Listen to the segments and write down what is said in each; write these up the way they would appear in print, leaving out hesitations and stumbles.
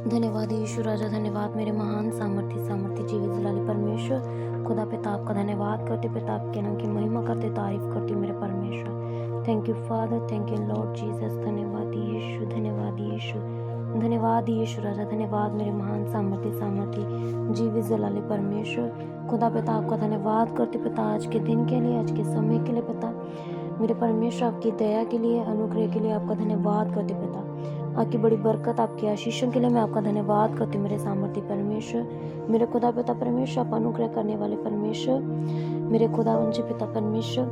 धन्यवाद यीशु राजा, धन्यवाद मेरे महान सामर्थी जीवित जलाली परमेश्वर। खुदा पिता आपका धन्यवाद करते, पिता आपके नाम की महिमा करते, तारीफ करते मेरे परमेश्वर। Thank you father, thank you Lord Jesus. धन्यवाद यीशु, धन्यवाद यीशु, धन्यवाद यीशु राजा, धन्यवाद मेरे महान सामर्थी जीवित जलाली परमेश्वर। खुदा पिता आपका धन्यवाद करते, पिता आज के दिन के लिए, आज के समय के लिए, पिता मेरे परमेश्वर आपकी दया के लिए, अनुग्रह के लिए आपका धन्यवाद करते पिता। आपकी बड़ी बरकत, आपकी आशीषों के लिए मैं आपका धन्यवाद करती हूँ मेरे सामर्थ्य परमेश्वर। मेरे खुदा पिता परमेश्वर, आप अनुग्रह करने वाले परमेश्वर, मेरे खुदा वंशी पिता परमेश्वर,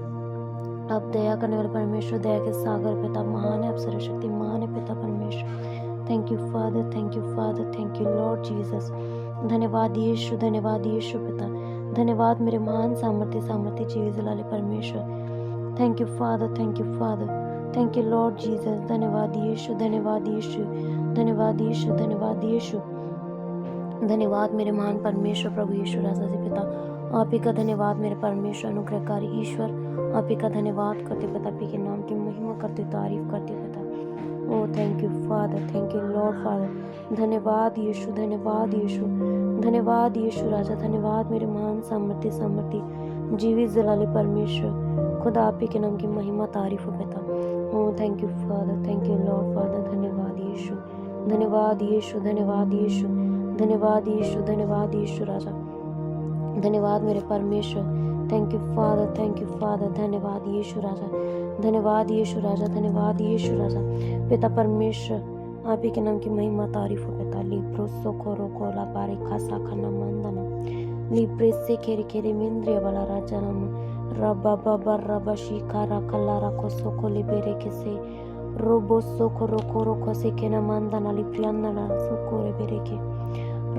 आप दया करने वाले परमेश्वर, दया के सागर पिता महान है, आप सर्वशक्ति महान है पिता परमेश्वर। Thank you father, thank you father, thank you Lord Jesus. धन्यवाद यीशु पिता, धन्यवाद मेरे महान सामर्थ्य जीवित जलाले परमेश्वर। Thank you father, thank you father, thank you Lord Jesus. धन्यवाद यीशु, धन्यवाद यीशु, धन्यवाद यीशु, धन्यवाद यीशु, धन्यवाद मेरे महान परमेश्वर प्रभु यीशु राजा से पिता। आप ही का धन्यवाद मेरे परमेश्वर अनुग्रहकारी ईश्वर, आप ही का धन्यवाद करते पिता, आप ही के नाम की महिमा करते, तारीफ करते पिता। Oh thank you father, thank you lord father. धन्यवाद यीशु, धन्यवाद यीशु, धन्यवाद यीशु राजा, धन्यवाद मेरे महान सामर्थ्य जीवित जलाले परमेश्वर। खुदा आप ही के नाम की महिमा तारीफ हो पिता। Oh thank you father, thank you lord father. धन्यवाद यीशु, धन्यवाद यीशु, धन्यवाद यीशु, धन्यवाद यीशु, धन्यवाद यीशु राजा, धन्यवाद मेरे परमेश्वर। Thank you father, thank you father, धन्यवाद यीशु राजा, धन्यवाद यीशु राजा, धन्यवाद यीशु राजा पिता परमेश्वर। आप ही के नाम की महिमा तारीफ हो पिता। लिप्रो सोखोरो कोला पारे खासा खाना मंदना लिप्रे से खेरे खेरे मिंद्रिय वाला राजा नाम रबा बाबा रबा शिकारा कल्लारा को सोको लिबेरे के से रोबो सोको रोको रोको से के ना मंदना लिप्रियंदना सोको लिबेरे के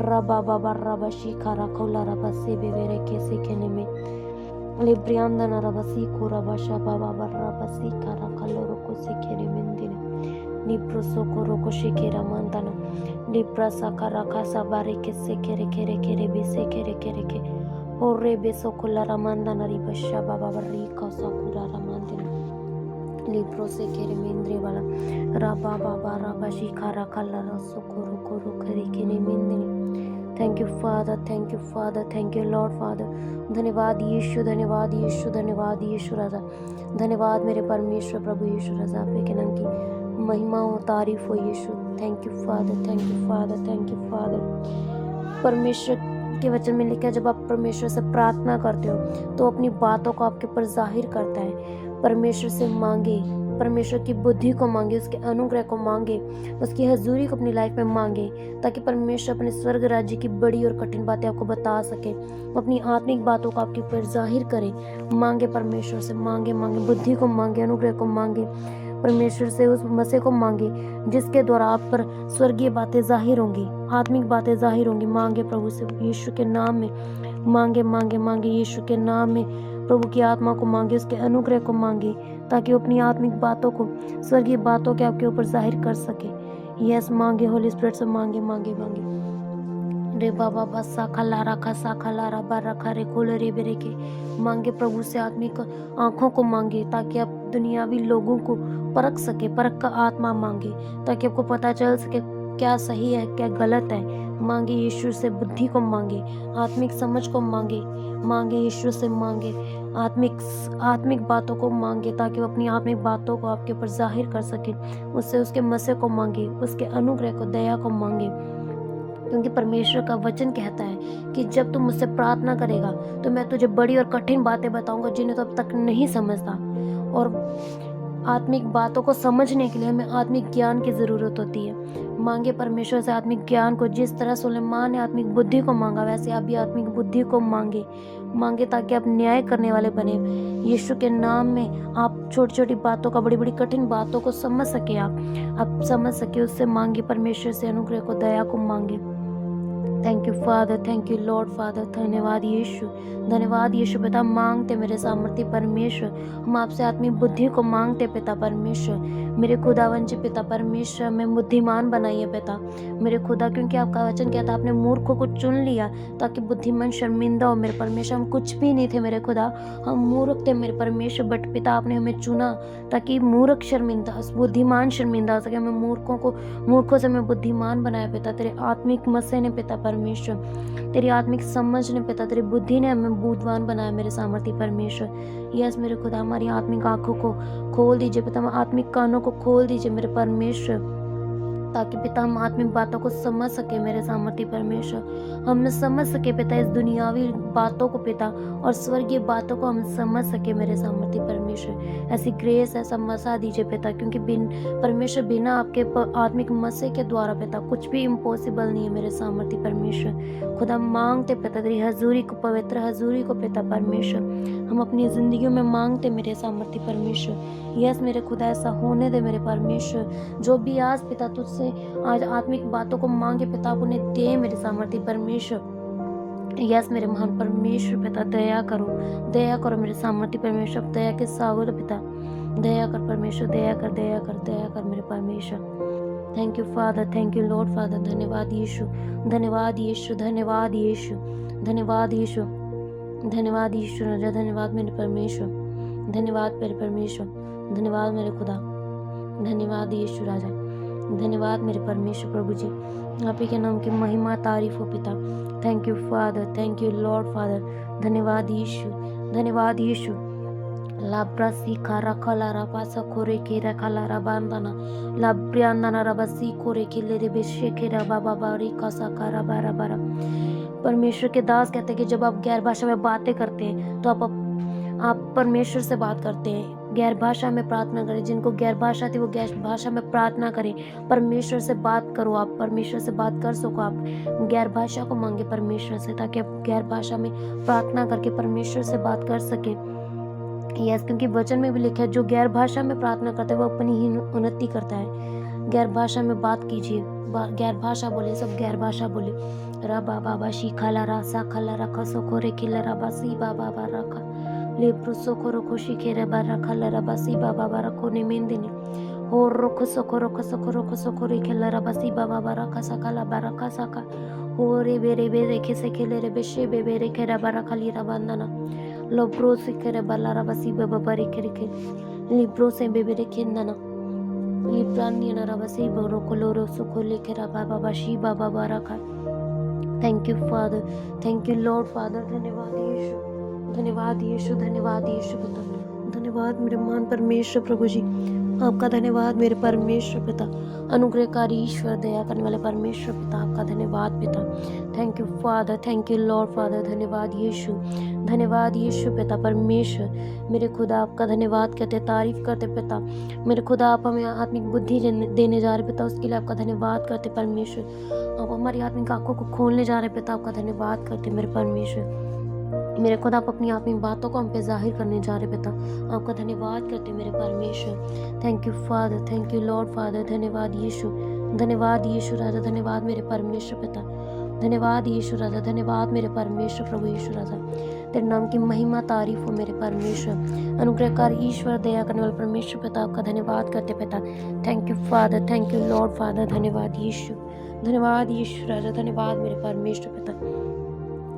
रबा बाबा रबा शिकारा कोला रबा से बेबेरे के से के ने में लिप्रियंदना रबा सीको रबा शाबा बाबा रबा शिकारा कल्लो रोको से खेरे मिंदिने लिप्रो सोको रोको शिकेरा मंदना लिप्रा साकारा खासा बारे के से खेरे खेरे खेरे बे से खेरे खेरे के Ore beso kola ramanda na ribasha baba barika sakura ramandina libro se kere mindri wala raba baba raba shikara kala rasukuru kuru kare kene mindini। Thank you Father, thank you Father, thank you Lord Father। धन्यवाद यीशु, धन्यवाद यीशु, धन्यवाद यीशु राजा, धन्यवाद मेरे परमेश्वर प्रभु यीशु राजा, आपके के नाम की महिमा हो, तारीफ हो Yeshu. Thank you father, thank you father, thank you father. परमेश्वर के वचन में लिखा है जब आप परमेश्वर से प्रार्थना करते हो तो अपनी बातों को आपके ऊपर जाहिर करता है। परमेश्वर से मांगे, परमेश्वर की बुद्धि को मांगे, उसके अनुग्रह को मांगे, उसकी हजूरी को अपनी लाइफ में मांगे, ताकि परमेश्वर अपने स्वर्ग राज्य की बड़ी और कठिन बातें आपको बता सके, अपनी आत्मिक बातों को आपके ऊपर जाहिर करे। मांगे परमेश्वर से, मांगे मांगे बुद्धि को मांगे, अनुग्रह को मांगे, परमेश्वर से उस मसीह को मांगे जिसके द्वारा आप पर स्वर्गीय बातें जाहिर होंगी, आत्मिक बातें जाहिर होंगी। मांगे प्रभु से यीशु के नाम में, मांगे मांगे मांगे यीशु के नाम में प्रभु की आत्मा को मांगे, उसके अनुग्रह को मांगे, ताकि वो अपनी आत्मिक बातों को, स्वर्गीय बातों के आपके ऊपर जाहिर कर सके। यस मांगे होली स्पिरिट से, मांगे मांगे मांगे रे बाबा बसा खला रखा सा खला रबा रखा रे खोले रे बेरे के मांगे प्रभु से आत्मिक आंखों को मांगे, ताकि आप दुनियावी लोगों को परख सके, परख का आत्मा मांगे, ताकि आपको पता चल सके क्या सही है क्या गलत है। मांगे यीशु से बुद्धि को मांगे, आत्मिक समझ को मांगे, मांगे यीशु से, मांगे आत्मिक बातों को मांगे, ताकि वो अपनी आत्मिक बातों को आपके ऊपर जाहिर कर सके। उससे उसके मसीह को मांगे, उसके अनुग्रह को, दया को मांगे, क्योंकि परमेश्वर का वचन कहता है कि जब तुम मुझसे प्रार्थना करेगा तो मैं तुझे बड़ी और कठिन बातें बताऊंगा जिन्हें तो अब तक नहीं समझता। और आत्मिक बातों को समझने के लिए हमें आत्मिक ज्ञान की ज़रूरत होती है। मांगे परमेश्वर से आत्मिक ज्ञान को, जिस तरह सुलेमान ने आत्मिक बुद्धि को मांगा वैसे आप भी आत्मिक बुद्धि को मांगे, मांगे ताकि आप न्याय करने वाले बने। यीशु के नाम में आप छोटी छोटी बातों का, बड़ी बड़ी कठिन बातों को समझ सके, आप समझ सके, उससे मांगे, परमेश्वर से अनुग्रह को, दया को मांगे। Thank you father, thank you lord father. धन्यवाद यीशु, धन्यवाद यीशु पिता। मांगते मेरे सामर्थ्य परमेश्वर, हम आपसे आत्मिक बुद्धि को मांगते पिता परमेश्वर। मेरे खुदावन जी पिता परमेश्वर, मैं बुद्धिमान बनाइए पिता मेरे खुदा, क्योंकि आपका वचन कहता आपने मूर्खों को चुन लिया ताकि बुद्धिमान शर्मिंदा हो मेरे परमेश्वर। हम कुछ भी नहीं थे मेरे खुदा, हम मूर्ख थे मेरे परमेश्वर, बट पिता आपने हमें चुना ताकि मूर्ख शर्मिंदा, बुद्धिमान शर्मिंदा हो सके। हमें मूर्खों से मैं बुद्धिमान बनाया पिता। तेरे आत्मिक मसे ने पिता परमेश्वर, तेरी आत्मिक समझ ने पिता, तेरी बुद्धि ने हमें बुद्धवान बनाया मेरे सामर्थ्य परमेश्वर। यस मेरे खुदा, हमारी आत्मिक आंखों को खोल दीजिए पिता, आत्मिक कानों को खोल दीजिए मेरे परमेश्वर, ताकि पिता हम आत्मिक बातों को समझ सके मेरे सामर्थ्य परमेश्वर। हम समझ सके पिता इस दुनियावी बातों को पिता, और स्वर्गीय बातों को हम समझ सके मेरे सामर्थ्य परमेश्वर। ऐसी ग्रेस, ऐसा मसा दीजिए पिता, क्योंकि परमेश्वर बिना आपके आत्मिक मसे के द्वारा पिता कुछ भी इम्पॉसिबल नहीं है मेरे सामर्थ्य परमेश्वर। खुदा मांगते पिता तेरी हजूरी को, पवित्र हजूरी को पिता परमेश्वर, हम अपनी जिंदगियों में मांगते मेरे सामर्थ्य परमेश्वर। यस मेरे खुदा, ऐसा होने दे मेरे परमेश्वर। जो भी आज पिता तुझसे आज आत्मिक बातों को मांगे पिता, आप उन्हें दे मेरे सामर्थ्य परमेश्वर। यस मेरे महान परमेश्वर पिता, दया करो मेरे सामर्थ्य परमेश्वर। दया के सागर पिता, दया कर परमेश्वर, दया कर मेरे परमेश्वर। Thank you father, thank you lord father. धन्यवाद यीशु, धन्यवाद यीशु, धन्यवाद यीशु, धन्यवाद यीशु, धन्यवाद यीशु राजा, धन्यवाद मेरे परमेश्वर, धन्यवाद मेरे परमेश्वर, धन्यवाद मेरे खुदा, धन्यवाद यीशु राजा, धन्यवाद मेरे परमेश्वर प्रभु जी। आप ही के नाम की महिमा तारीफ हो पिता। Thank you father, thank you lord father. धन्यवाद यीशु, धन्यवाद यीशु। लाब्रा सीखा रखा लारा पासा खोरे के रखा लारा बांधना लाब्रियांदना रबसी खोरे के ले रे बेशे के रबा बाबा रे कसा कारा बारा बारा। परमेश्वर के दास कहते हैं कि जब आप गैर भाषा में बातें करते हैं तो आप परमेश्वर से बात करते हैं। गैर भाषा में प्रार्थना करें, जिनको गैर भाषा थी वो गैर भाषा में प्रार्थना करें। परमेश्वर से बात करो, आप परमेश्वर से बात कर सको। आप गैर भाषा को मांगे परमेश्वर से, ताकि आप गैर भाषा में प्रार्थना करके परमेश्वर से बात कर सके। यस, क्योंकि वचन में भी लिखा है जो गैर भाषा में प्रार्थना करता है वो अपनी ही उन्नति करता है। गैर भाषा में बात कीजिए, गैर भाषा बोले, सब गैर भाषा बोले। रबा बाबा शी खाला रासा खाला रखा सोखोरे खिला रबा सी बाबा बा रखा लेप्रो सोखोरो खुशी खेरे बा रखा लरबा सी बाबा बा रखो ने मेंदिनी और रोख सोखोरो खिला रबा सी बाबा बा रखा सकाला बा रखा सका हो रे बेरे खे से खेले रे बेशे बेरे खेरा बा रखा लीरा बंदना लोब्रो से खेरे बाला रबा सी बाबा बा रे लिब्रो से बेरे खेंदना लिब्रानी ना रबा सी बोरो कोलोरो सुखो लेखे रबा बाबा शी बाबा बा रखा। Thank you father, thank you lord father. धन्यवाद यीशु, धन्यवाद यीशु, धन्यवाद यीशु पिता, धन्यवाद मेरे महान परमेश्वर प्रभु जी। आपका धन्यवाद मेरे परमेश्वर पिता, अनुग्रहकारी ईश्वर, दया करने वाले परमेश्वर पिता, आपका धन्यवाद पिता। Thank you father, thank you lord father. धन्यवाद यीशु, धन्यवाद यीशु पिता परमेश्वर। मेरे खुदा आपका धन्यवाद कहते, तारीफ करते पिता। मेरे खुदा आप हमें आत्मिक बुद्धि देने जा रहे पिता, उसके लिए आपका धन्यवाद करते परमेश्वर। आप हमारी आत्मिक आंखों को खोलने जा रहे पिता, आपका धन्यवाद करते मेरे परमेश्वर। मेरे खुदा आप अपनी आत्मिक बातों को हम पे जाहिर करने जा रहे पिता, आपका धन्यवाद करते मेरे परमेश्वर। Thank you father, thank you lord father. धन्यवाद यीशु, धन्यवाद यीशु राजा, धन्यवाद मेरे परमेश्वर पिता, धन्यवाद यीशु राजा, धन्यवाद मेरे परमेश्वर प्रभु यीशु राजा। तेरे नाम की महिमा तारीफ हो मेरे परमेश्वर। अनुग्रहकारी ईश्वर, दया करने वाले परमेश्वर पिता, आपका धन्यवाद करते पिता। Thank you father, thank you lord father. धन्यवाद यीशु, धन्यवाद यीशु राजा, धन्यवाद मेरे परमेश्वर पिता,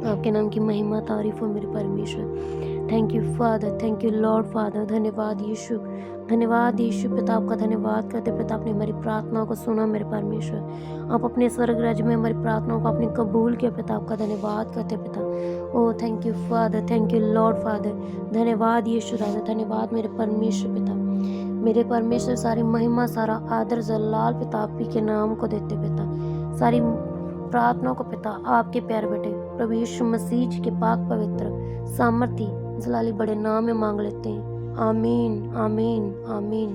आपके नाम की महिमा तारीफ हो मेरे परमेश्वर। Thank you father, thank you lord father. धन्यवाद यीशु, धन्यवाद यीशु पिता, आपका धन्यवाद करते पिता। आपने हमारी प्रार्थनाओं को सुना मेरे परमेश्वर, आप अपने स्वर्ग राज्य में हमारी प्रार्थनाओं को आपने कबूल किया पिता, आपका धन्यवाद करते पिता। Oh thank you father, thank you lord father. धन्यवाद यीशु राजा, धन्यवाद मेरे परमेश्वर पिता। मेरे परमेश्वर सारी महिमा, सारा आदर जलाल पिता आप ही के नाम को देते पिता। सारी प्रार्थनाओं को पिता आपके प्यारे बेटे प्रभु यीशु मसीह जी के पाक पवित्र सामर्थी जलाली बड़े नाम में मांग लेते हैं। आमीन, आमीन, आमीन।